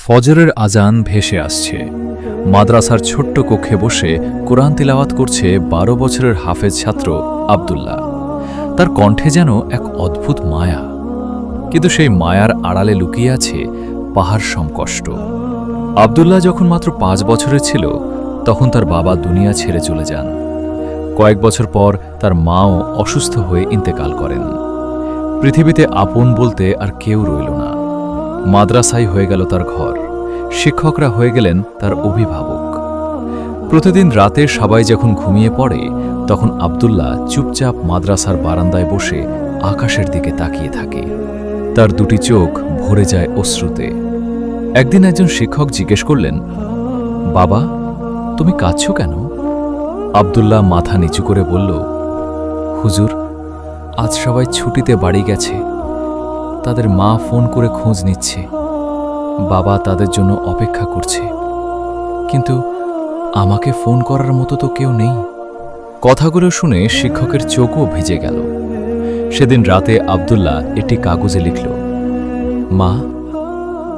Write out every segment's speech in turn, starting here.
ফজরের আজান ভেসে আসছে। মাদ্রাসার ছোট্ট কক্ষে বসে কোরআন তিলাওয়াত করছে ১২ বছরের হাফেজ ছাত্র আব্দুল্লাহ। তার কণ্ঠে যেন এক অদ্ভুত মায়া, কিন্তু সেই মায়ার আড়ালে লুকিয়ে আছে পাহাড় সম কষ্ট। আব্দুল্লাহ যখন মাত্র ৫ বছরের ছিল, তখন তার বাবা দুনিয়া ছেড়ে চলে যান। কয়েক বছর পর তার মাও অসুস্থ হয়ে ইন্তেকাল করেন। পৃথিবীতে আপন বলতে আর কেউ রইল না। মাদ্রাসাই হয়ে গেল তার ঘর, শিক্ষকরা হয়ে গেলেন তার অভিভাবক। প্রতিদিন রাতে সবাই যখন ঘুমিয়ে পড়ে, তখন আব্দুল্লাহ চুপচাপ মাদ্রাসার বারান্দায় বসে আকাশের দিকে তাকিয়ে থাকে। তার দুটি চোখ ভরে যায় অশ্রুতে। একদিন একজন শিক্ষক জিজ্ঞেস করলেন, বাবা, তুমি কাঁদছ কেন? আব্দুল্লাহ মাথা নিচু করে বলল, হুজুর, আজ সবাই ছুটিতে বাড়ি গেছে। তাদের মা ফোন করে খোঁজ নিচ্ছে, বাবা তাদের জন্য অপেক্ষা করছে, কিন্তু আমাকে ফোন করার মতো তো কেউ নেই। কথাগুলো শুনে শিক্ষকের চোখও ভিজে গেল। সেদিন রাতে আব্দুল্লাহ একটি কাগজে লিখল, মা,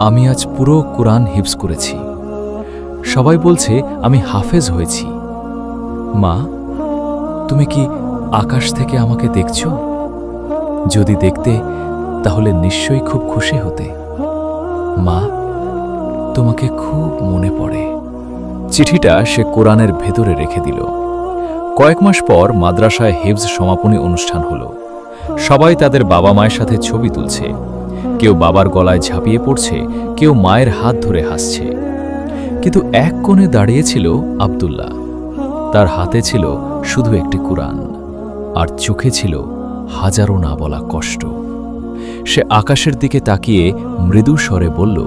আমি আজ পুরো কোরআন হিফজ করেছি। সবাই বলছে আমি হাফেজ হয়েছি। মা, তুমি কি আকাশ থেকে আমাকে দেখছ? যদি দেখতে, তাহলে নিশ্চয়ই খুব খুশি হতে। মা, তোমাকে খুব মনে পড়ে। চিঠিটা সে কোরআনের ভেতরে রেখে দিল। কয়েক মাস পর মাদ্রাসায় হিফজ সমাপনী অনুষ্ঠান হল। সবাই তাদের বাবা মায়ের সাথে ছবি তুলছে। কেউ বাবার গলায় ঝাঁপিয়ে পড়ছে, কেউ মায়ের হাত ধরে হাসছে। কিন্তু এক কোণে দাঁড়িয়েছিল আব্দুল্লাহ। তার হাতে ছিল শুধু একটি কোরআন, আর চোখে ছিল হাজারো না বলা কষ্ট। সে আকাশের দিকে তাকিয়ে মৃদু স্বরে বলল,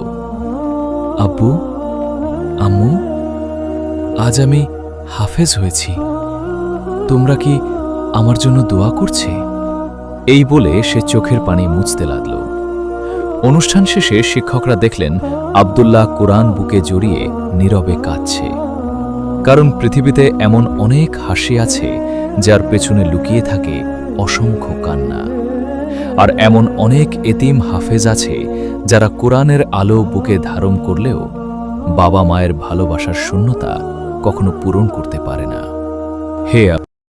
আব্বু, আম্মু, আজ আমি হাফেজ হয়েছি। তোমরা কি আমার জন্য দোয়া করছে? এই বলে সে চোখের পানি মুছতে লাগল। অনুষ্ঠান শেষে শিক্ষকরা দেখলেন আব্দুল্লাহ কোরআন বুকে জড়িয়ে নীরবে কাঁদছে। কারণ পৃথিবীতে এমন অনেক হাসি আছে যার পেছনে লুকিয়ে থাকে অসংখ্য কান্না। আর এমন অনেক এতিম হাফেজ আছে যারা কোরআনের আলো বুকে ধারণ করলেও বাবা মায়ের ভালোবাসার শূন্যতা কখনো পূরণ করতে পারে না। হে